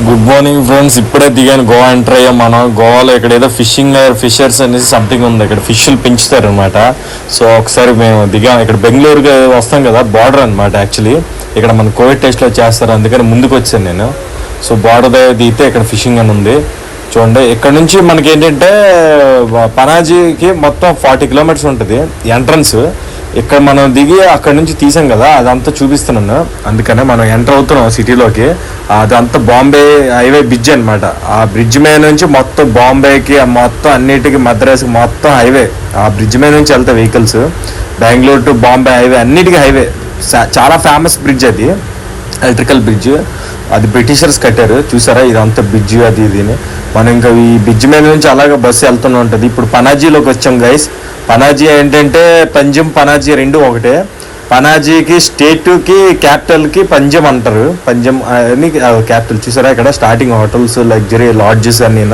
Good morning friends. ఇప్పుడే దిగాను, Goa enter అయ్యాం మనం. గోవాలో ఇక్కడ ఏదో ఫిషర్స్ అనేసి సంథింగ్ ఉంది, ఇక్కడ ఫిష్లు పెంచుతారు అనమాట. సో ఒకసారి మేము దిగాం. ఇక్కడ బెంగళూరుకి వస్తాం కదా, బార్డర్ అనమాట. యాక్చువల్లీ ఇక్కడ మన కోవిడ్ టెస్ట్లో చేస్తారు, అందుకని ముందుకు వచ్చాను నేను. సో బార్డర్ దగ్గర దిగితే ఇక్కడ ఫిషింగ్ అని ఉంది చూడండి. ఇక్కడ నుంచి మనకి ఏంటంటే పనాజీకి మొత్తం 40 కిలోమీటర్స్ ఉంటుంది ఎంట్రన్స్. ఇక్కడ మనం దిగి అక్కడ నుంచి తీసాం కదా, అదంతా చూపిస్తున్నాను. అందుకనే మనం ఎంటర్ అవుతున్నాం సిటీలోకి. అదంతా బాంబే హైవే బ్రిడ్జ్ అనమాట. ఆ బ్రిడ్జ్ మీద నుంచి మొత్తం బాంబేకి మొత్తం అన్నిటికీ మద్రాస్కి మొత్తం హైవే. ఆ బ్రిడ్జ్ మీద నుంచి వెళ్తాయి vehicles. Bengaluru to Bombay highway, అన్నిటికీ హైవే. చాలా ఫేమస్ బ్రిడ్జ్ అది, ఎలక్ట్రికల్ బ్రిడ్జ్. అది బ్రిటిషర్స్ కట్టారు చూసారా. ఇదంతా బ్రిడ్జ్ అది ఇదిని. మనం ఇంకా ఈ బ్రిడ్జ్ మీద నుంచి అలాగే బస్సు వెళ్తూనే ఉంటుంది. ఇప్పుడు పనాజీలోకి వచ్చాం గైస్. పనాజీ ఏంటంటే పంజం పనాజీ రెండు ఒకటే. పనాజీకి స్టేట్కి క్యాపిటల్కి పంజం అంటారు. పంజం అని క్యాపిటల్ చూసారా. ఇక్కడ స్టార్టింగ్ హోటల్స్, లగ్జరీ లాడ్జెస్ అన్నీ.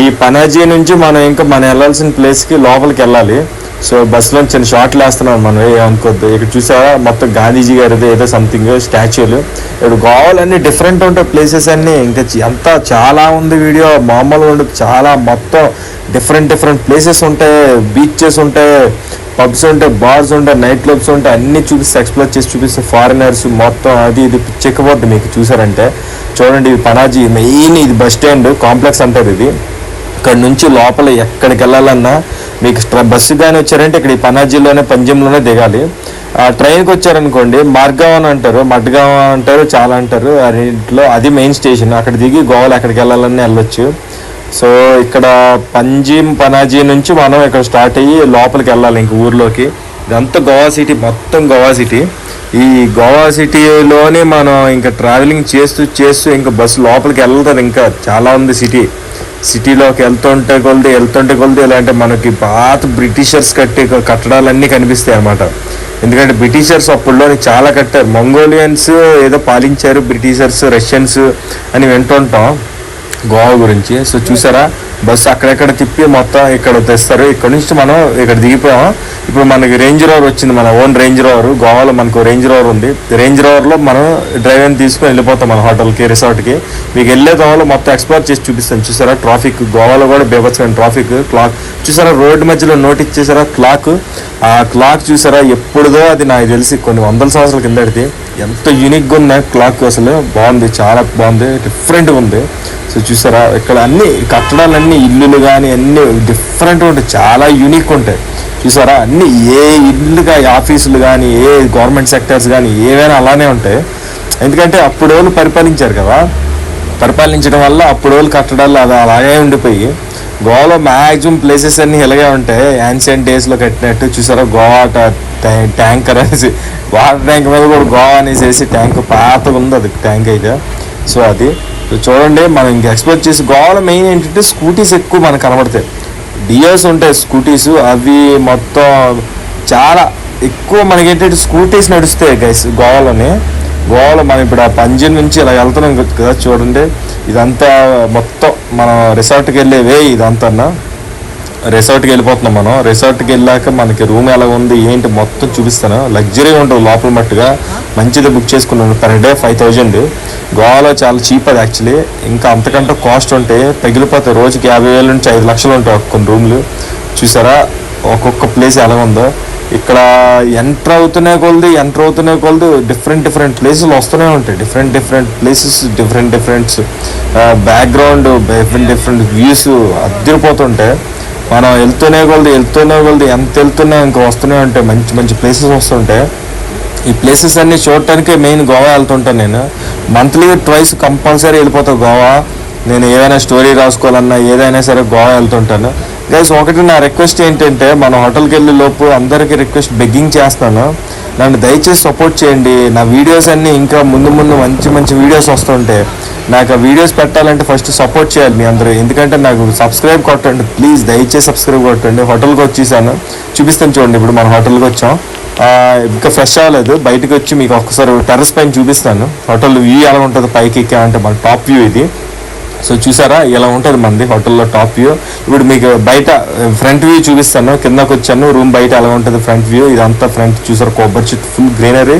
ఈ పనాజీ నుంచి మనం వెళ్ళాల్సిన ప్లేస్కి లోపలికి వెళ్ళాలి. సో బస్సులో చిన్న షార్ట్లు వేస్తున్నాం మనం, ఏమనుకోద్దు. ఇక్కడ చూసారా మొత్తం గాంధీజీ గారిది ఏదో సంథింగ్ స్టాచ్యూలు. ఇక్కడ గోవాలో అన్ని డిఫరెంట్ ఉంటాయి ప్లేసెస్ అన్నీ. ఇంకా అంతా చాలా ఉంది వీడియో, మామూలుగా ఉండదు. చాలా మొత్తం డిఫరెంట్ ప్లేసెస్ ఉంటాయి, బీచెస్ ఉంటాయి, పబ్స్ ఉంటాయి, బార్స్ ఉంటాయి, నైట్ క్లబ్స్ ఉంటాయి. అన్నీ ఎక్స్ప్లోర్ చేసి చూపిస్తే ఫారినర్స్ మొత్తం అది ఇది చెక్కబోద్ది మీకు చూసారంటే. చూడండి ఇది పనాజీ మెయిన్, ఇది బస్ స్టాండ్ కాంప్లెక్స్ అంటారు ఇది. ఇక్కడ నుంచి లోపల ఎక్కడికి వెళ్ళాలన్నా మీకు బస్సు కానీ వచ్చారంటే ఇక్కడ ఈ పనాజీలోనే పంజంలోనే దిగాలి. ట్రైన్కి వచ్చారనుకోండి మార్గావ్ అని అంటారు, మడ్గావ్ అంటారు, చాలా అంటారు. అన్నింటిలో అది మెయిన్ స్టేషన్. అక్కడ దిగి గోవాలో ఎక్కడికి వెళ్ళాలని వెళ్ళొచ్చు. సో ఇక్కడ పనాజీ నుంచి మనం ఇక్కడ స్టార్ట్ అయ్యి లోపలికి వెళ్ళాలి ఇంక ఊర్లోకి. ఇదంతా గోవా సిటీ, మొత్తం గోవా సిటీ. ఈ గోవా సిటీలోనే మనం ఇంకా ట్రావెలింగ్ చేస్తూ ఇంకా బస్సు లోపలికి వెళ్తారు. ఇంకా చాలా ఉంది సిటీలోకి వెళ్తుంటే కొలిది ఇలాంటి మనకి పాత బ్రిటిషర్స్ కట్టడాలన్నీ కనిపిస్తాయి అన్నమాట. ఎందుకంటే బ్రిటిషర్స్ అప్పుడులో చాలా కట్టారు. మంగోలియన్స్ ఏదో పాలించారు, బ్రిటిషర్స్, రష్యన్స్ అని వింటుంటాం గోవా గురించి. సో చూసారా బస్సు అక్కడెక్కడ తిప్పి మొత్తం ఇక్కడ తెస్తారు. ఇక్కడ నుంచి మనం ఇక్కడ దిగిపోయాం. ఇప్పుడు మనకి రేంజ్ రోవర్ వచ్చింది, మన ఓన్ రేంజ్ రోవర్. గోవాలో మనకు రేంజ్ రోవర్ ఉంది. రేంజ్ రోవర్లో మనం డ్రైవర్ని తీసుకొని వెళ్ళిపోతాం మన హోటల్కి, రిసార్ట్కి. మీకు వెళ్ళే గోవాలో మొత్తం ఎక్స్ప్లోర్ చేసి చూపిస్తాను. చూసారా ట్రాఫిక్, గోవాలో కూడా బేబత్సమైన ట్రాఫిక్. క్లాక్ చూసారా, రోడ్డు మధ్యలో నోట్ ఇచ్చేసారా క్లాక్. ఆ క్లాక్ చూసారా ఎప్పుడుదో, అది నాకు తెలిసి కొన్ని వందల సంవత్సరాల కిందటిది. ఎంత యూనిక్గా ఉంది క్లాక్, అసలు బాగుంది, చాలా బాగుంది, డిఫరెంట్గా ఉంది. సో చూసారా ఇక్కడ అన్ని కట్టడాలన్నీ, ఇల్లులు కానీ అన్నీ డిఫరెంట్గా ఉంటాయి, చాలా యూనిక్ ఉంటాయి. చూసారా అన్ని ఏ ఇల్లు కానీ, ఆఫీసులు కానీ, ఏ గవర్నమెంట్ సెక్టర్స్ కానీ ఏవైనా అలానే ఉంటాయి. ఎందుకంటే అప్పుడు వాళ్ళు పరిపాలించారు కదా, పరిపాలించడం వల్ల అప్పుడు వాళ్ళు కట్టడాలు అది అలాగే ఉండిపోయి గోవాలో మ్యాక్సిమం ప్లేసెస్ అన్నీ ఇలాగే ఉంటాయి, యాన్షియంట్ డేస్లో కట్టినట్టు. చూసారా గోవా ట్యాంకర్ అనేసి, వాటర్ ట్యాంక్ మీద కూడా గోవా అనేసి ట్యాంక్ పాతగా ఉంది అది ట్యాంక్ అయితే. సో అది చూడండి మనం ఇంకా ఎక్స్ప్లోర్ చేసి. గోవాలో మెయిన్ ఏంటంటే స్కూటీస్ ఎక్కువ మనకు కనబడతాయి, డియోస్ ఉంటాయి స్కూటీస్. అవి మొత్తం చాలా ఎక్కువ మనకి ఏంటంటే స్కూటీస్ నడుస్తాయి గైస్ గోవాలో మనం ఇప్పుడు ఆ పంజం నుంచి ఇలా వెళ్తున్నాం కదా చూడండి. ఇదంతా మొత్తం మనం రిసార్ట్కి వెళ్ళేవే. ఇదంతా రిసార్ట్కి వెళ్ళిపోతున్నాం మనం. రిసార్ట్కి వెళ్ళాక మనకి రూమ్ ఎలా ఉంది ఏంటి మొత్తం చూపిస్తాను. లగ్జరీ ఉంటుంది లోపల మట్టుగా, మంచిది బుక్ చేసుకున్నాను. Per day 5,000. గోవాలో చాలా చీప్ అది యాక్చువల్లీ. ఇంకా అంతకంటే కాస్ట్ ఉంటాయి, పగిలిపోతాయి. రోజుకి 50,000 నుంచి 5 లక్షలు ఉంటాయి కొన్ని రూమ్లు. చూసారా ఒక్కొక్క ప్లేస్ ఎలా ఉందో. ఇక్కడ ఎంటర్ అవుతునే కొలది డిఫరెంట్ ప్లేసెస్ వస్తూనే ఉంటాయి. Different places, different background, different views అదిరిపోతుంటాయి. మనం వెళ్తూనే కొలది ఎంత వెళ్తున్నా ఇంకా వస్తూనే ఉంటాయి, మంచి ప్లేసెస్ వస్తుంటాయి. ఈ ప్లేసెస్ అన్నీ చూడటానికే మెయిన్ గోవా వెళ్తుంటాను నేను. మంత్లీ ట్వైస్ కంపల్సరీ వెళ్ళిపోతాను గోవా. నేను ఏదైనా స్టోరీ రాసుకోవాలన్నా ఏదైనా సరే గోవా వెళ్తుంటాను గైస్. ఒకటి నా రిక్వెస్ట్ ఏంటంటే, మన హోటల్కి వెళ్ళే లోపు అందరికీ రిక్వెస్ట్ బెగ్గింగ్ చేస్తాను, నన్ను దయచేసి సపోర్ట్ చేయండి. నా వీడియోస్ అన్నీ ఇంకా ముందు మంచి వీడియోస్ వస్తుంటాయి. నాకు ఆ వీడియోస్ పెట్టాలంటే ఫస్ట్ సపోర్ట్ చేయాలి మీ అందరూ. ఎందుకంటే నాకు సబ్స్క్రైబ్ కొట్టండి ప్లీజ్, దయచేసి సబ్స్క్రైబ్ కొట్టండి. హోటల్కి వచ్చేసాను, చూపిస్తాను చూడండి. ఇప్పుడు మన హోటల్కి వచ్చాం, ఇంకా ఫ్రెష్ అవ్వలేదు. బయటకు వచ్చి మీకు ఒక్కసారి టెర్రస్ పైన చూపిస్తాను. హోటల్ వ్యూ ఎలా ఉంటుంది పైకి ఎక్కామంటే, మన టాప్ వ్యూ ఇది. సో చూసారా ఇలా ఉంటుంది మనది హోటల్లో టాప్ వ్యూ. ఇప్పుడు మీకు బయట ఫ్రంట్ వ్యూ చూపిస్తాను. కిందకు వచ్చాను, రూమ్ బయట ఎలా ఉంటుంది ఫ్రంట్ వ్యూ. ఇదంతా ఫ్రంట్ చూసారు, కొబ్బరి చెట్టు, ఫుల్ గ్రీనరీ,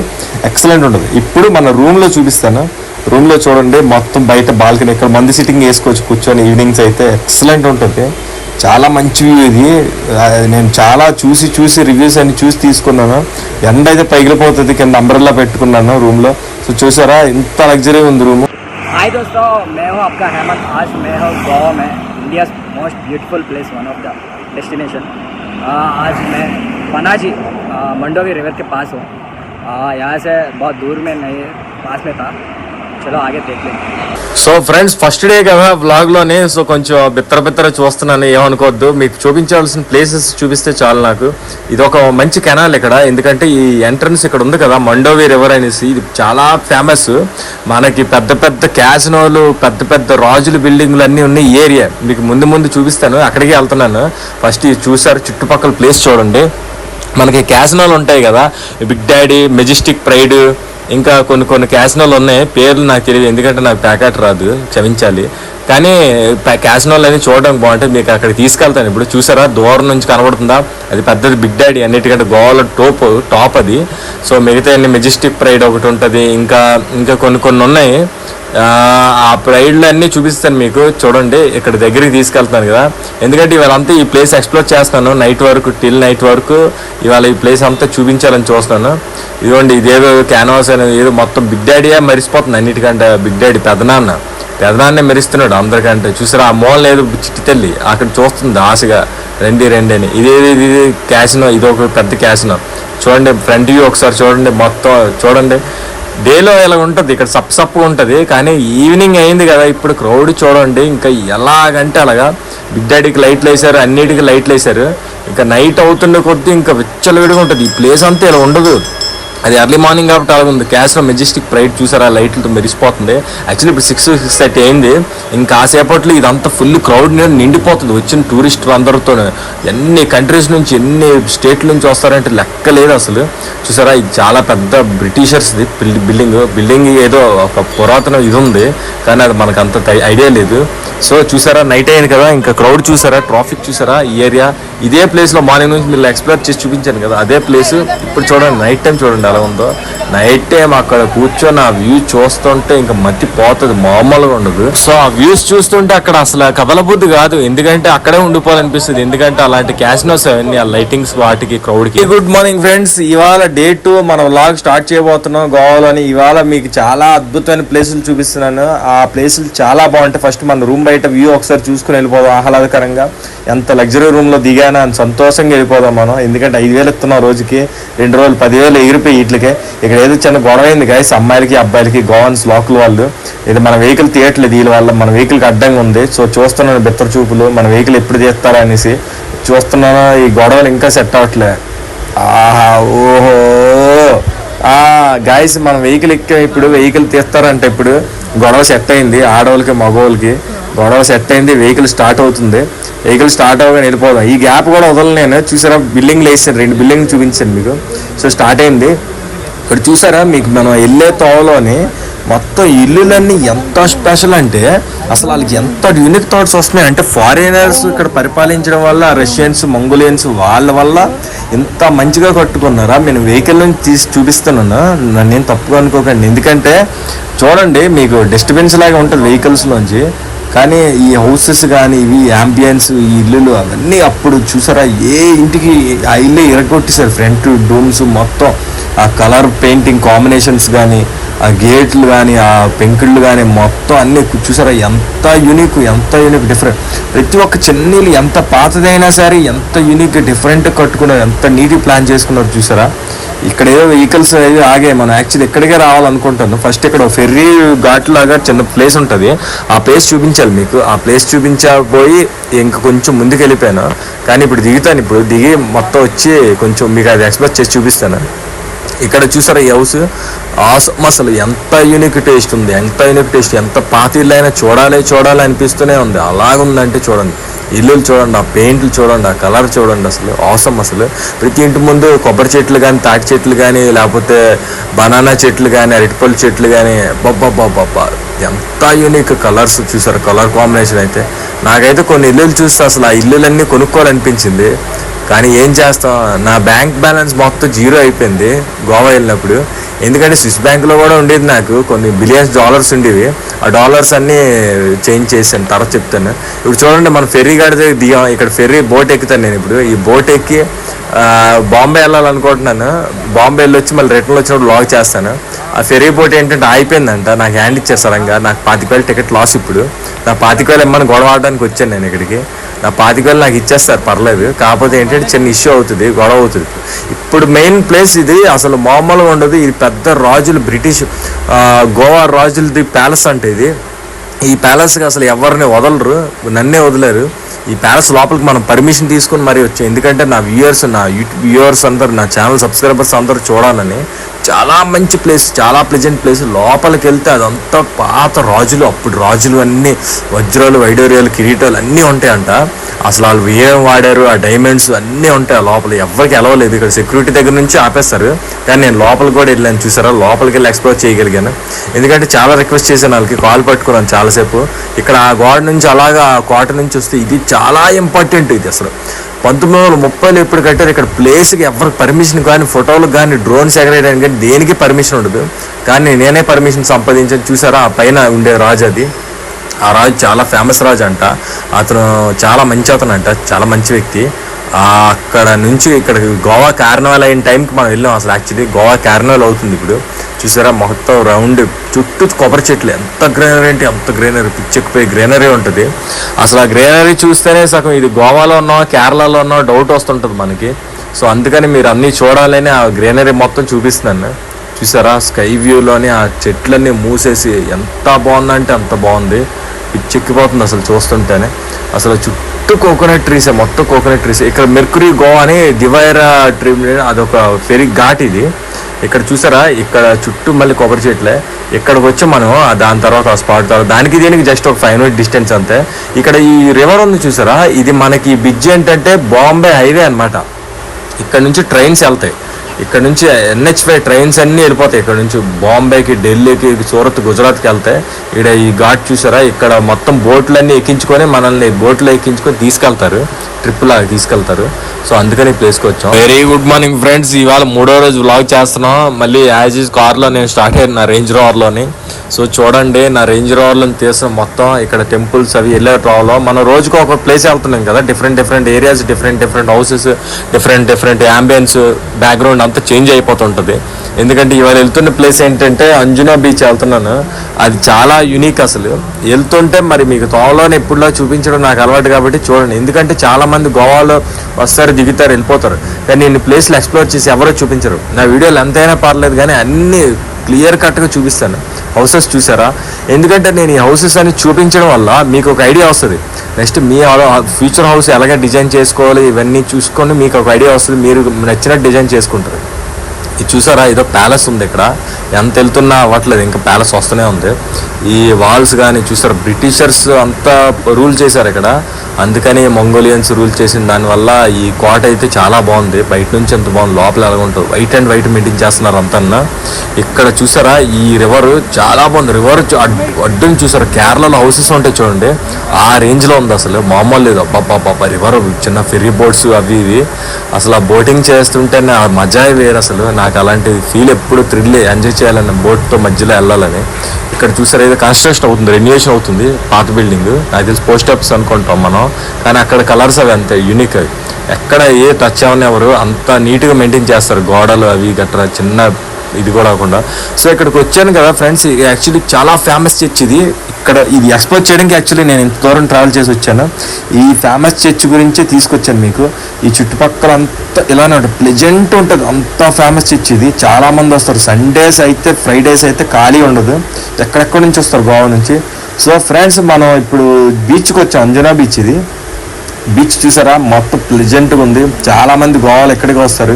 ఎక్సలెంట్ ఉంటుంది. ఇప్పుడు మన రూమ్లో చూపిస్తాను. రూమ్లో చూడండి మొత్తం బయట బాల్కనీ, ఇక్కడ మంది సిట్టింగ్ వేసుకోవచ్చు కూర్చొని. ఈవినింగ్స్ అయితే ఎక్సలెంట్ ఉంటుంది, చాలా మంచి వ్యూ ఇది. నేను చాలా చూసి రివ్యూస్ అన్ని చూసి తీసుకున్నాను. ఎండ అయితే పైగిలిపోతుంది, కింద అంబ్రెల్లా పెట్టుకున్నాను రూమ్లో. సో చూసారా ఇంత లగ్జరీ ఉంది రూమ్. हाय दोस्तों, मैं हूं आपका हेमंत। आज मैं हूं गोवा में, India most beautiful place, one of the destination. आज मैं पनाजी मंडोवी रिवर के पास हूं। यहाँ से बहुत दूर में नहीं, पास में था। चलो आगे देख लेंगे। సో ఫ్రెండ్స్, ఫస్ట్ డే కదా వ్లాగ్లోనే, సో కొంచెం బిత్తర చూస్తున్నాను, ఏమనుకోవద్దు. మీకు చూపించాల్సిన ప్లేసెస్ చూపిస్తే చాలు నాకు. ఇది ఒక మంచి కెనాల్ ఇక్కడ, ఎందుకంటే ఈ ఎంట్రన్స్ ఇక్కడ ఉంది కదా, మండోవి రివర్ అనేసి. ఇది చాలా ఫేమస్. మనకి పెద్ద క్యాసినోలు, పెద్ద రాజుల బిల్డింగ్లు అన్నీ ఉన్న ఏరియా. మీకు ముందు చూపిస్తాను, అక్కడికి వెళ్తున్నాను. ఫస్ట్ ఇది చూసారు, చుట్టుపక్కల ప్లేస్ చూడండి. మనకి క్యాసినోలు ఉంటాయి కదా, బిగ్ డాడీ, మెజెస్టిక్ ప్రైడ్, ఇంకా కొన్ని క్యాసినోలు ఉన్నాయి. పేర్లు నాకు తెలియదు, ఎందుకంటే నాకు ప్యాకెట్ రాదు, క్షమించాలి. కానీ క్యాసినోలు అనేది చూడడానికి బాగుంటుంది. మీకు అక్కడికి తీసుకెళ్తాను. ఇప్పుడు చూసారా, దూరం నుంచి కనబడుతుందా, అది పెద్దది బిగ్ డాడీ, అన్నిటికంటే గోవాలో టాప్ అది. సో మిగతా అన్ని మెజెస్టిక్ ప్రైడ్ ఒకటి ఉంటుంది, ఇంకా కొన్ని ఉన్నాయి. ఆ ప్రైడ్లు అన్నీ చూపిస్తాను మీకు. చూడండి, ఇక్కడ దగ్గరికి తీసుకెళ్తాను కదా, ఎందుకంటే ఇవాళ అంతా ఈ ప్లేస్ ఎక్స్ప్లోర్ చేస్తాను టిల్ నైట్ వరకు. ఇవాళ ఈ ప్లేస్ అంతా చూపించాలని చూస్తున్నాను. ఇదిగోండి, ఇదేదో క్యాన్వాస్ అనేది ఏదో మొత్తం బిగ్ డాడీయే మరిసిపోతుంది అన్నిటికంటే. బిగ్ డాడీ పెదనాన్నే మెరుస్తున్నాడు అందరికంటే. చూసారా, ఆ మూల లేదు చిట్టి తల్లి అక్కడ చూస్తుంది ఆశగా, రండి అని. ఇది క్యాసినో, ఇది ఒక పెద్ద క్యాసినో. చూడండి ఫ్రంట్ వ్యూ ఒకసారి చూడండి, మొత్తం చూడండి. డేలో ఇలా ఉంటుంది, ఇక్కడ సప్పు ఉంటుంది. కానీ ఈవినింగ్ అయింది కదా, ఇప్పుడు క్రౌడ్ చూడండి ఇంకా ఎలాగంటే అలాగా. బిగ్ డాడీకి లైట్లు వేసారు, అన్నిటికీ లైట్లు వేసారు. ఇంకా నైట్ అవుతుండే కొద్దీ ఇంకా విచ్చలవిడిగా ఉంటుంది. ఈ ప్లేస్ అంతా ఇలా ఉండదు, అది ఎర్లీ మార్నింగ్ కాబట్టి అలా ఉంది. క్యాస్లో మెజెస్టిక్ ప్రైడ్ చూసారా, లైట్లతో మెరిసిపోతుంది. యాక్చువల్లీ ఇప్పుడు 6:30 అయింది. ఇంకా కాసేపట్లో ఇదంతా ఫుల్ క్రౌడ్ నిండిపోతుంది వచ్చిన టూరిస్టులు అందరితో. ఎన్ని కంట్రీస్ నుంచి, ఎన్ని స్టేట్ల నుంచి వస్తారంటే లెక్క లేదు అసలు. చూసారా, ఇది చాలా పెద్ద బ్రిటిషర్స్ది బిల్డింగ్ ఏదో ఒక పురాతన ఇది ఉంది, కానీ అది మనకు అంత ఐడియా లేదు. సో చూసారా, నైట్ అయింది కదా, ఇంకా క్రౌడ్ చూసారా, ట్రాఫిక్ చూసారా. ఈ ఏరియా ఇదే ప్లేస్లో మార్నింగ్ నుంచి మీరు ఎక్స్ప్లోర్ చేసి చూపించాను కదా, అదే ప్లేస్. ఇప్పుడు చూడండి, నైట్ టైం చూడండి ఎలా ఉందో. నైట్ టైం అక్కడ కూర్చొని ఆ వ్యూ చూస్తుంటే ఇంకా మతి పోతుంది, మామూలుగా ఉండదు. సో ఆ వ్యూస్ చూస్తుంటే అక్కడ అసలు కదలబుద్ధి కాదు, ఎందుకంటే అక్కడే ఉండిపోవాలనిపిస్తుంది. ఎందుకంటే అలాంటి క్యాసినోస్ అవన్నీ, ఆ లైటింగ్స్ వాటికి, క్రౌడ్కి. గుడ్ మార్నింగ్ ఫ్రెండ్స్, ఇవాళ డే 2 మన వ్లాగ్ స్టార్ట్ చేయబోతున్నాం గోవాలోని. ఇవాళ మీకు చాలా అద్భుతమైన ప్లేసులు చూపిస్తున్నాను. ఆ ప్లేసులు చాలా బాగుంటాయి. ఫస్ట్ మన రూమ్ బయట వ్యూ ఒకసారి చూసుకుని వెళ్ళిపోదాం ఆహ్లాదకరంగా. ఎంత లగ్జరీ రూమ్లో దిగానా అని సంతోషంగా వెళ్ళిపోదాం మనం. ఎందుకంటే 5,000 ఇస్తున్నాం రోజుకి, 2 రోజులు 10,000 ఎగిరిపోయి వీటికే. ఇక్కడ ఏదో చిన్న గొడవ అయింది గాయస్, అమ్మాయిలకి అబ్బాయిలకి, గోవన్స్ లోకల్ వాళ్ళు. ఇది మన వెహికల్ తీయట్లేదు వీళ్ళ వల్ల, మన వెహికల్కి అడ్డంగా ఉంది. సో చూస్తున్నాను బిత్తర చూపులు, మన వెహికల్ ఎప్పుడు తీస్తారా అనేసి చూస్తున్నాను. ఈ గొడవలు ఇంకా సెట్ అవ్వట్లే. ఓహో గాయస్, మన వెహికల్ ఇప్పుడు వెహికల్ తీస్తారంటే ఇప్పుడు గొడవ సెట్ అయింది. ఆడవాళ్ళకి మగవాళ్ళకి గొడవ సెట్ అయింది. వెహికల్ స్టార్ట్ అవుతుంది. వెహికల్ స్టార్ట్ అవ్వగానే వెళ్ళిపోదాం. ఈ గ్యాప్ కూడా వదలను నేను. చూసారా, బిల్డింగ్లు వేసాను, 2 బిల్డింగ్ చూపించాను మీకు. సో స్టార్ట్ అయింది. ఇక్కడ చూసారా, మీకు మనం వెళ్ళే తోవలోని మొత్తం ఇల్లులన్నీ ఎంత స్పెషల్ అంటే అసలు వాళ్ళకి ఎంత యూనిక్ థాట్స్ వస్తున్నాయి అంటే, ఫారినర్స్ ఇక్కడ పరిపాలించడం వల్ల, రష్యన్స్, మంగోలియన్స్ వాళ్ళ వల్ల ఇంత మంచిగా కట్టుకున్నారా. నేను వెహికల్ నుంచి తీసి చూపిస్తున్నాను, నన్ను తప్పుగా అనుకోకండి. ఎందుకంటే చూడండి, మీకు డిస్టర్బెన్స్ లాగా ఉంటుంది వెహికల్స్లోంచి. కానీ ఈ హౌసెస్ కానీ, ఇవి యాంబియన్స్, ఈ ఇల్లులు అవన్నీ అప్పుడు చూసారా, ఏ ఇంటికి ఆ ఇల్లు ఇరగొట్టేశారు. ఫ్రంట్ డోమ్స్ మొత్తం, ఆ కలర్ పెయింటింగ్ కాంబినేషన్స్ కానీ, ఆ గేట్లు కానీ, ఆ పెంకుళ్ళు కానీ మొత్తం అన్నీ చూసారా, ఎంత యూనిక్ డిఫరెంట్. ప్రతి ఒక్క చెన్నీళ్ళు ఎంత పాతదైనా సరే ఎంత యూనిక్ డిఫరెంట్ కట్టుకున్నారు, ఎంత నీట్గా ప్లాన్ చేసుకున్నారు చూసారా. ఇక్కడ ఏదో వెహికల్స్ అవి ఆగే, మనం యాక్చువల్లీ ఇక్కడికే రావాలనుకుంటాను. ఫస్ట్ ఇక్కడ ఫెర్రీ ఘాట్ లాగా చిన్న ప్లేస్ ఉంటుంది, ఆ ప్లేస్ చూపించాలి మీకు. ఆ ప్లేస్ చూపించబోయి ఇంకా కొంచెం ముందుకు వెళ్ళిపోయాను. కానీ ఇప్పుడు దిగుతాను, ఇప్పుడు దిగి మొత్తం వచ్చి కొంచెం మీకు అది ఎక్స్ప్లోర్ చేసి చూపిస్తాను. ఇక్కడ చూసారా, ఈ హౌస్ అసలు ఎంత యూనిక్ టేస్ట్ ఉంది, ఎంత పాత ఇల్లు అయినా చూడాలి అనిపిస్తూనే ఉంది. అలాగుందంటే చూడండి, ఇల్లులు చూడండి, ఆ పెయింట్లు చూడండి, ఆ కలర్ చూడండి, అసలు ఆసమ్. అసలు ప్రతి ఇంటి ముందు కొబ్బరి చెట్లు కానీ, తాటి చెట్లు కానీ, లేకపోతే బనానా చెట్లు కానీ, అరటిపళ్ళు చెట్లు కానీ, బొబ్బా ఎంత యూనిక్ కలర్స్ చూసారు. కలర్ కాంబినేషన్ అయితే నాకైతే కొన్ని ఇల్లులు చూస్తే అసలు ఆ ఇల్లులన్నీ కొనుక్కోవాలనిపించింది. కానీ ఏం చేస్తాం, నా బ్యాంక్ బ్యాలెన్స్ మొత్తం జీరో అయిపోయింది గోవా వెళ్ళినప్పుడు. ఎందుకంటే స్విస్ బ్యాంక్లో కూడా ఉండేది నాకు కొన్ని బిలియన్స్ డాలర్స్ ఉండేవి. ఆ డాలర్స్ అన్నీ చేంజ్ చేశాను, తర్వాత చెప్తాను. ఇప్పుడు చూడండి, మనం ఫెర్రీ గడితే దిగాం. ఇక్కడ ఫెర్రీ బోట్ ఎక్కుతాను నేను ఇప్పుడు. ఈ బోట్ ఎక్కి బాంబే వెళ్ళాలనుకుంటున్నాను. బాంబే వెళ్ళొచ్చి మళ్ళీ రిటర్న్ వచ్చినప్పుడు లాగ్ చేస్తాను. ఆ ఫెర్రీ బోట్ ఏంటంటే అయిపోయిందంట, నాకు హ్యాండ్ ఇచ్చారు సడన్గా. నాకు 25,000 టికెట్ లాస్. ఇప్పుడు నా 25,000 ఇమ్మని గొడవ ఆడడానికి వచ్చాను నేను ఇక్కడికి. నా 25,000 నాకు ఇచ్చేస్తారు, పర్లేదు. కాకపోతే ఏంటంటే చిన్న ఇష్యూ అవుతుంది, గొడవ అవుతుంది. ఇప్పుడు మెయిన్ ప్లేస్ ఇది అసలు మామూలుగా ఉండదు. ఇది పెద్ద రాజులు, బ్రిటిష్ గోవా రాజులది ప్యాలెస్ అంటే ఇది. ఈ ప్యాలెస్కి అసలు ఎవరిని వదలరు, నన్నే వదిలేరు. ఈ ప్యాలెస్ లోపలికి మనం పర్మిషన్ తీసుకుని మరీ వచ్చాం. ఎందుకంటే నా వ్యూవర్స్ అందరు, నా ఛానల్ సబ్స్క్రైబర్స్ అందరూ చూడాలని. చాలా మంచి ప్లేస్, చాలా ప్లెజెంట్ ప్లేస్. లోపలికి వెళ్తే అదంతా పాత రాజులు, అప్పుడు రాజులు అన్నీ వజ్రాలు, వైడూర్యాలు, కిరీటాలు అన్నీ ఉంటాయంట. అసలు వాళ్ళు ఏం వాడారు, ఆ డైమండ్స్ అన్నీ ఉంటాయి లోపల. ఎవరికి ఎలవలేదు, ఇక్కడ సెక్యూరిటీ దగ్గర నుంచి ఆపేస్తారు. కానీ నేను లోపలికి కూడా వెళ్ళాను, చూసారా, లోపలికి వెళ్ళి ఎక్స్ప్లోర్ చేయగలిగాను. ఎందుకంటే చాలా రిక్వెస్ట్ చేశాను వాళ్ళకి, కాల్ పట్టుకున్నాను చాలాసేపు. ఇక్కడ ఆ గోడ నుంచి అలాగా ఆ కోట నుంచి వస్తే ఇది చాలా ఇంపార్టెంట్. ఇది అసలు 1930లో ఎప్పుడు కట్టారు. ఇక్కడ ప్లేస్కి ఎవరికి పర్మిషన్ కానీ, ఫోటోలకు కానీ, డ్రోన్స్ ఎగరేయడానికి కానీ దేనికి పర్మిషన్ ఉండదు. కానీ నేనే పర్మిషన్ సంపాదించాను. చూసారా, ఆ పైన ఉండే రాజు అది. ఆ రాజు చాలా ఫేమస్ రాజు అంట. అతను చాలా మంచి అతను అంట, చాలా మంచి వ్యక్తి. అక్కడ నుంచి ఇక్కడ గోవా కార్నివాల్ అయిన టైంకి మనం వెళ్ళాం. అసలు యాక్చువల్లీ గోవా కార్నివాల్ అవుతుంది ఇప్పుడు. చూసారా, మొత్తం రౌండ్ చుట్టూ కొబ్బరి చెట్లు. ఎంత గ్రీనరీ అంటే అంత గ్రీనరీ, పిచ్చెక్కిపోయి గ్రీనరీ ఉంటుంది. అసలు ఆ గ్రీనరీ చూస్తేనే సగం ఇది గోవాలో ఉన్నాం, కేరళలో ఉన్నాం డౌట్ వస్తుంటుంది మనకి. సో అందుకని మీరు అన్నీ చూడాలని ఆ గ్రీనరీ మొత్తం చూపిస్తున్నాను. చూసారా, స్కై వ్యూలోని ఆ చెట్లన్నీ మూసేసి ఎంత బాగుందంటే అంత బాగుంది. పిచ్చెక్కిపోతుంది అసలు చూస్తుంటేనే. అసలు చుట్టూ కోకోనట్ ట్రీసే, మొత్తం కోకోనట్ ట్రీసే. ఇక్కడ మెర్కురీ గోవా అని దివైరా ట్రీ, అదొక ఫెరీ ఘాట్ ఇది. ఇక్కడ చూసారా, ఇక్కడ చుట్టూ మళ్ళీ కొబ్బరి చెట్లే. ఇక్కడికి వచ్చి మనం దాని తర్వాత ఆ స్పాట్ తర్వాత దానికి దీనికి జస్ట్ ఒక 5 minute డిస్టెన్స్ అంతే. ఇక్కడ ఈ రివర్ ఉంది చూసారా, ఇది మనకి బ్రిడ్జ్ ఏంటంటే బాంబే హైవే అనమాట. ఇక్కడ నుంచి ట్రైన్స్ వెళ్తాయి. ఇక్కడ నుంచి NH5 ట్రైన్స్ అన్నీ వెళ్ళిపోతాయి. ఇక్కడ నుంచి బాంబేకి, ఢిల్లీకి, సూరత్, గుజరాత్కి వెళ్తాయి. ఇక్కడ ఈ ఘాట్ చూసారా, ఇక్కడ మొత్తం బోట్లన్నీ ఎక్కించుకొని మనల్ని బోట్లో ఎక్కించుకొని తీసుకెళ్తారు, ట్రిప్ లాగా తీసుకెళ్తారు. సో అందుకని ఈ ప్లేస్కి వచ్చాం. Very good morning friends. ఇవాళ 3వ రోజు వ్లాగ్ చేస్తున్నాం. మళ్ళీ యాజ్ ఈజ్ కార్లో నేను స్టార్ట్ అయ్యాను, నా రేంజ్ రోవర్లోని. సో చూడండి, నా రేంజ్ రోవర్లో తీసిన మొత్తం ఇక్కడ టెంపుల్స్ అవి వెళ్ళే ట్రావెల్లో మనం రోజుకు ఒక ప్లేస్ వెళ్తున్నాం కదా. Different areas, different houses, different ambience, background అంతా చేంజ్ అయిపోతుంటుంది. ఎందుకంటే ఇవాళ వెళ్తున్న ప్లేస్ ఏంటంటే అంజునా బీచ్ వెళ్తున్నాను. అది చాలా యూనిక్. అసలు వెళ్తుంటే మరి మీకు తోవలోనే ఎప్పుడులా చూపించడం నాకు అలవాటు కాబట్టి చూడండి. ఎందుకంటే చాలామంది గోవాలో వస్తారు, దిగుతారు, వెళ్ళిపోతారు. కానీ నేను ప్లేస్లు ఎక్స్ప్లోర్ చేసి ఎవరో చూపించరు. నా వీడియోలు ఎంతైనా పర్లేదు కానీ అన్నీ క్లియర్ కట్గా చూపిస్తాను. హౌసెస్ చూసారా, ఎందుకంటే నేను ఈ హౌసెస్ అని చూపించడం వల్ల మీకు ఒక ఐడియా వస్తుంది. నెక్స్ట్ మీ ఫ్యూచర్ హౌస్ ఎలాగ డిజైన్ చేసుకోవాలి ఇవన్నీ చూసుకొని మీకు ఒక ఐడియా వస్తుంది. మీరు నచ్చినట్టు డిజైన్ చేసుకుంటారు. ఇది చూసారా, ఇదో ప్యాలెస్ ఉంది ఇక్కడ. ఎంత వెళ్తున్నా అవ్వట్లేదు, ఇంకా ప్యాలెస్ వస్తూనే ఉంది. ఈ వాల్స్ కానీ చూసారు, బ్రిటిషర్స్ అంతా రూల్ చేశారు ఇక్కడ. అందుకని మంగోలియన్స్ రూల్ చేసిన దానివల్ల ఈ కోట అయితే చాలా బాగుంది. బయట నుంచి ఎంత బాగుంది, లోపల ఎలాగ ఉంటుంది. వైట్ అండ్ వైట్ మెయింటైన్ చేస్తున్నారు అంతా. ఇక్కడ చూసారా, ఈ రివర్ చాలా బాగుంది. రివర్ అడ్డుని చూసారా, కేరళలో హౌసెస్ ఉంటాయి చూడండి, ఆ రేంజ్లో ఉంది. అసలు మామూలు లేదు. అబ్బాబ్బాబ్బా, రివర్ చిన్న ఫెర్రీ బోట్స్ అవి ఇవి. అసలు ఆ బోటింగ్ చేస్తుంటేనే ఆ మజా వేరు. అసలు నాకు అలాంటి ఫీల్ ఎప్పుడు థ్రిల్ ఎంజాయ్ చేయాలని, బోట్తో మధ్యలో వెళ్ళాలని. ఇక్కడ చూసారా, ఏదో కన్స్ట్రక్షన్ అవుతుంది, రెన్యువేషన్ అవుతుంది పాత బిల్డింగ్. నాకు తెలిసి పోస్ట్ ఆఫీస్ అనుకుంటాం మనం. కానీ అక్కడ కలర్స్ అవి అంతే యూనిక్. అవి ఎక్కడ ఏ టచ్ అవన్నీ ఎవరు అంత నీట్గా మెయింటైన్ చేస్తారు, గోడలు అవి గట్రా చిన్న ఇది కూడా కాకుండా. సో ఇక్కడికి వచ్చాను కదా ఫ్రెండ్స్, యాక్చువల్లీ చాలా ఫేమస్ చర్చ్ ఇది. ఇక్కడ ఇది ఎక్స్ప్లోర్ చేయడానికి యాక్చువల్లీ నేను ఇంత దూరం ట్రావెల్ చేసి వచ్చాను. ఈ ఫేమస్ చర్చ్ గురించే తీసుకొచ్చాను మీకు. ఈ చుట్టుపక్కల అంతా ఇలానే ఉంటుంది, ప్లెజెంట్ ఉంటుంది. అంత ఫేమస్ చర్చ్ ఇది. చాలామంది వస్తారు. సండేస్ అయితే, ఫ్రైడేస్ అయితే ఖాళీ ఉండదు. ఎక్కడెక్కడి నుంచి వస్తారు, గోవా నుంచి. సో ఫ్రెండ్స్, మనం ఇప్పుడు బీచ్కి వచ్చాం, అంజనా బీచ్ ఇది. బీచ్ చూసారా, మొత్తం ప్లెజెంట్గా ఉంది. చాలామంది గోవాలో ఎక్కడికి వస్తారు.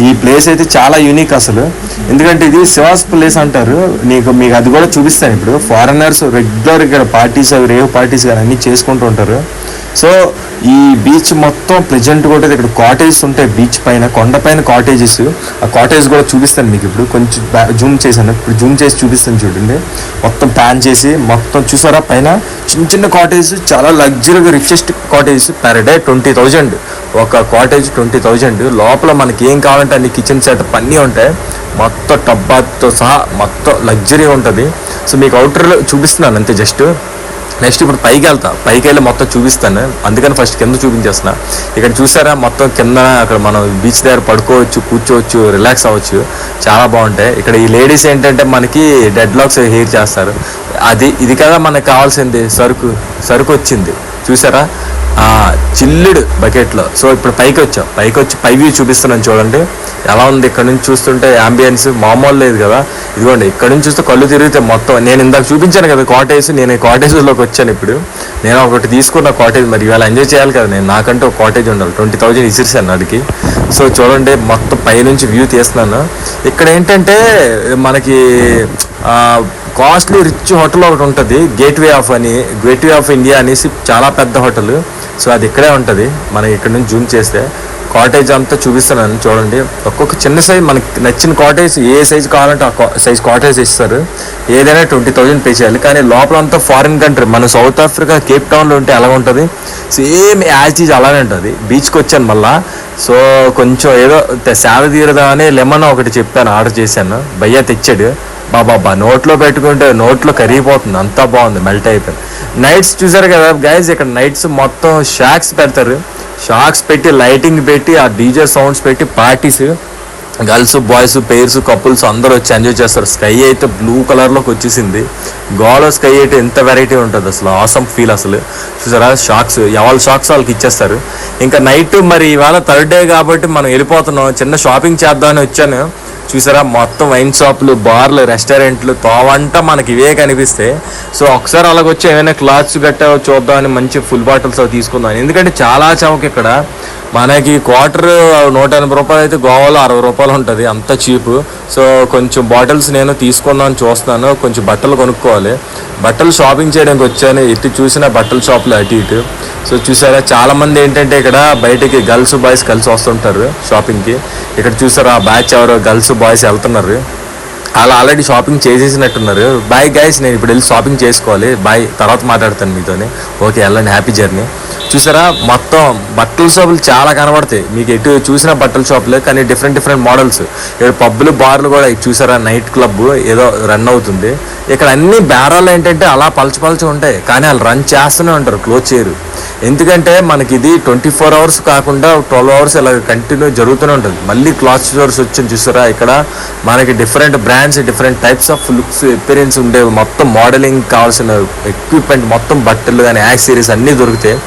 ఈ ప్లేస్ అయితే చాలా యూనిక్ అసలు. ఎందుకంటే ఇది శివాస్ ప్లేస్ అంటారు. మీకు అది కూడా చూపిస్తాను ఇప్పుడు. ఫారినర్స్ రెగ్యులర్ ఇక్కడ పార్టీస్ అవి రేవ్ పార్టీస్ కానీ అన్నీ చేసుకుంటూ ఉంటారు. సో ఈ బీచ్ మొత్తం ప్లెజెంట్గా ఉంటుంది. ఇక్కడ కాటేజెస్ ఉంటాయి బీచ్ పైన, కొండపైన కాటేజెస్. ఆ కాటేజ్ కూడా చూపిస్తాను మీకు ఇప్పుడు. కొంచెం జూమ్ చేశాను, ఇప్పుడు జూమ్ చేసి చూపిస్తాను చూడండి. మొత్తం ప్యాన్ చేసి మొత్తం చూసారా, పైన చిన్న కాటేజెస్, చాలా లగ్జరీగా రిచెస్ట్ కాటేజెస్, ఏంటంటే 20,000 ఒక కాటేజ్ 20,000 లోపల మనకి ఏం కావాలంటే అన్ని కిచెన్ సెటప్ అన్నీ ఉంటాయి, మొత్తం టబ్బాతో సహా మొత్తం లగ్జరీ ఉంటుంది. సో మీకు అవుటర్లో చూపిస్తున్నాను అంతే జస్ట్. నెక్స్ట్ ఇప్పుడు పైకి వెళ్ళి మొత్తం చూపిస్తాను, అందుకని ఫస్ట్ కింద చూపించేస్తున్నా. ఇక్కడ చూసారా మొత్తం కింద అక్కడ మనం బీచ్ దగ్గర పడుకోవచ్చు, కూర్చోవచ్చు, రిలాక్స్ అవ్వచ్చు, చాలా బాగుంటాయి. ఇక్కడ ఈ లేడీస్ ఏంటంటే మనకి డెడ్ లాక్స్ హెయిర్ చేస్తారు, ఇది కదా మనకు కావాల్సింది. సరుకు వచ్చింది చూసారా చిల్లుడు బకెట్లో. సో ఇప్పుడు పైకి వచ్చి పై వ్యూ చూపిస్తున్నాను చూడండి ఎలా ఉంది. ఇక్కడ నుంచి చూస్తుంటే అంబియన్స్ మామూలు లేదు కదా. ఇదిగోండి ఇక్కడ నుంచి చూస్తే కళ్ళు తిరిగితే మొత్తం నేను ఇందాక చూపించాను కదా కాటేజ్, నేను ఈ కాటేజ్లోకి వచ్చాను. ఇప్పుడు నేను ఒకటి తీసుకున్న కాటేజ్, మరి ఇవాళ ఎంజాయ్ చేయాలి కదా, నేను నాకంటే ఒక కాటేజ్ ఉండాలి. 20,000 ఇసిరిసాను అడిగి. సో చూడండి మొత్తం పైనుంచి వ్యూ తీస్తున్నాను. ఇక్కడ ఏంటంటే మనకి కాస్ట్లీ రిచ్ హోటల్ ఒకటి ఉంటుంది, గేట్వే ఆఫ్ ఇండియా అనేసి చాలా పెద్ద హోటల్. సో అది ఇక్కడే ఉంటుంది. మనం ఇక్కడ నుంచి జూమ్ చేస్తే కాటేజ్ అంతా చూపిస్తున్నాను చూడండి. ఒక్కొక్క చిన్న సైజ్ మనకి నచ్చిన కాటేజ్, ఏ సైజ్ కావాలంటే ఆ సైజ్ కాటేజ్ ఇస్తారు. ఏదైనా 20,000 పే చేయాలి. కానీ లోపల అంతా ఫారిన్ కంట్రీ, మన సౌత్ ఆఫ్రికా కేప్ టౌన్లో ఉంటే ఎలా ఉంటుంది సేమ్ యాజ్ ఈజ్ అలానే ఉంటుంది. బీచ్కి వచ్చాను మళ్ళా. సో కొంచెం ఏదో సేవ తీరదామని లెమన్ ఒకటి చెప్పాను, ఆర్డర్ చేశాను, భయ్యా తెచ్చాడు. బాబా నోట్లో పెట్టుకుంటే నోట్లో కరిగిపోతుంది, అంతా బాగుంది, మెల్ట్ అయిపోయింది. నైట్స్ చూసారు కదా గైజ్, ఇక్కడ నైట్స్ మొత్తం షాక్స్ పెడతారు, షాక్స్ పెట్టి లైటింగ్ పెట్టి ఆ డీజే సౌండ్స్ పెట్టి parties, girls boys pairs couples అందరూ వచ్చి ఎంజాయ్ చేస్తారు. స్కై అయితే బ్లూ కలర్లోకి వచ్చేసింది, గోడ స్కై అయితే ఎంత వెరైటీ ఉంటుంది అసలు, ఆసమ్ ఫీల్ అసలు. చూసారా షాక్స్, ఎవరి షాక్స్ వాళ్ళకి ఇచ్చేస్తారు. ఇంకా నైట్ మరి ఇవాళ థర్డ్ డే కాబట్టి మనం వెళ్ళిపోతున్నాం, చిన్న షాపింగ్ చేద్దామని వచ్చాను. చూసారా మొత్తం వైన్ షాపులు, బార్లు, రెస్టారెంట్లు తోవంట మనకి ఇవే కనిపిస్తాయి. సో ఒకసారి అలాగొచ్చి ఏమైనా క్లాత్స్ గట్టా చూద్దామని మంచి ఫుల్ బాటిల్స్ అవి తీసుకుందాం. ఎందుకంటే చాలా చౌక ఇక్కడ. మనకి క్వార్టర్ 180 రూపాయలు అయితే గోవాలో 60 రూపాయలు ఉంటుంది, అంత చీప్. సో కొంచెం బాటిల్స్ నేను తీసుకుందామని చూస్తున్నాను, కొంచెం బట్టలు కొనుక్కోవాలి. బట్టలు షాపింగ్ చేయడానికి వచ్చాను, ఎటు చూసిన బట్టల షాపులు అటు ఇటు. సో చూసారా చాలామంది ఏంటంటే ఇక్కడ బయటికి గర్ల్స్ బాయ్స్ కలిసి వస్తుంటారు షాపింగ్కి. ఇక్కడ చూసారా ఆ బ్యాచ్ ఎవరో గర్ల్స్ బాయ్స్ వెళ్తున్నారు, అలా ఆల్రెడీ షాపింగ్ చేసేసినట్టున్నారు. బాయ్ గైస్, నేను ఇప్పుడు వెళ్ళి షాపింగ్ చేసుకోవాలి, బాయ్ తర్వాత మాట్లాడతాను మీతోని. ఓకే వెళ్ళండి, హ్యాపీ జర్నీ. చూసారా మొత్తం బట్టల షాపులు చాలా కనబడతాయి మీకు, ఎటు చూసిన బట్టల షాపులే, కానీ డిఫరెంట్ మోడల్స్. ఇక్కడ పబ్బులు బార్లు కూడా చూసారా, నైట్ క్లబ్ ఏదో రన్ అవుతుంది. ఇక్కడ అన్ని బేరాలు ఏంటంటే అలా పలచ ఉంటాయి, కానీ వాళ్ళు రన్ చేస్తూనే ఉంటారు, క్లోజ్ చేయరు. ఎందుకంటే మనకి ఇది 24 అవర్స్ కాకుండా 12 అవర్స్ ఇలా కంటిన్యూ జరుగుతూనే ఉంటుంది. మళ్ళీ క్లాత్ స్టోర్స్ వచ్చింది చూసారా, ఇక్కడ మనకి different brands, different types of looks experience ఉండేవి. మొత్తం మోడలింగ్ కావాల్సిన ఎక్విప్మెంట్ మొత్తం బట్టలు కానీ యాక్సెసరీస్ అన్నీ దొరుకుతాయి.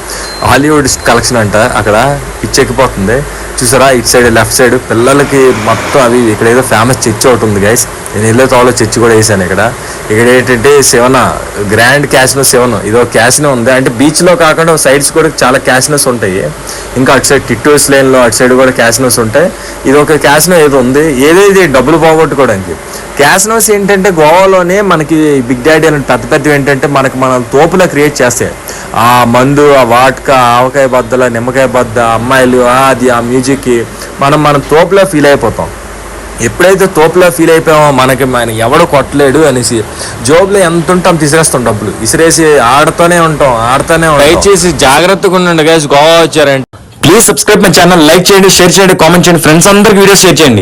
హాలీవుడ్ కలెక్షన్ అంట, అక్కడ పిచ్చెక్కిపోతుంది. చూసారా ఇటు సైడ్ లెఫ్ట్ సైడ్ పిల్లలకి మొత్తం అవి. ఇక్కడ ఏదో ఫేమస్ చర్చ్ ఒకటి ఉంది గైస్, నేను వెళ్ళే తోలో చర్చ్ కూడా వేసాను. ఇక్కడ ఏంటంటే సెవెన్ గ్రాండ్ క్యాసినో 7 ఇదో క్యాసినో ఉంది. అంటే బీచ్లో కాకుండా సైడ్స్ కూడా చాలా క్యాసినోస్ ఉంటాయి. ఇంకా అటు సైడ్ టిట్టోస్ లైన్లో అటు సైడ్ కూడా క్యాసినోస్ ఉంటాయి. ఇది ఒక క్యాసినో ఏదో ఉంది, ఏదేది డబ్బులు పోగొట్టుకోవడానికి. క్యాసినోస్ ఏంటంటే గోవాలోనే మనకి బిగ్ డాడీ అని పెద్ద ఏంటంటే మన తోపులా క్రియేట్ చేస్తాయి. ఆ మందు, ఆ వాట్కా, ఆవకాయ బద్దల, నిమ్మకాయ బద్ద, అమ్మాయిలు, అది ఆ మ్యూజిక్కి మనం తోపులా ఫీల్ అయిపోతాం. ఎప్పుడైతే తోపులా ఫీల్ అయిపోయామో మన ఎవడు కొట్టలేడు అనేసి జోబులో ఎంత ఉంటాం తీసేస్తాం, డబ్బులు విసిరేసి ఆడుతూనే ఉంటాం. దయచేసి జాగ్రత్తగా ఉండండి గైస్, గోవా వచ్చారంటే. Please subscribe my channel, like చేయండి, షేర్ చేయండి, కామెంట్ చేయండి, ఫ్రెండ్స్ అందరికి వీడియో షేర్ చేయండి.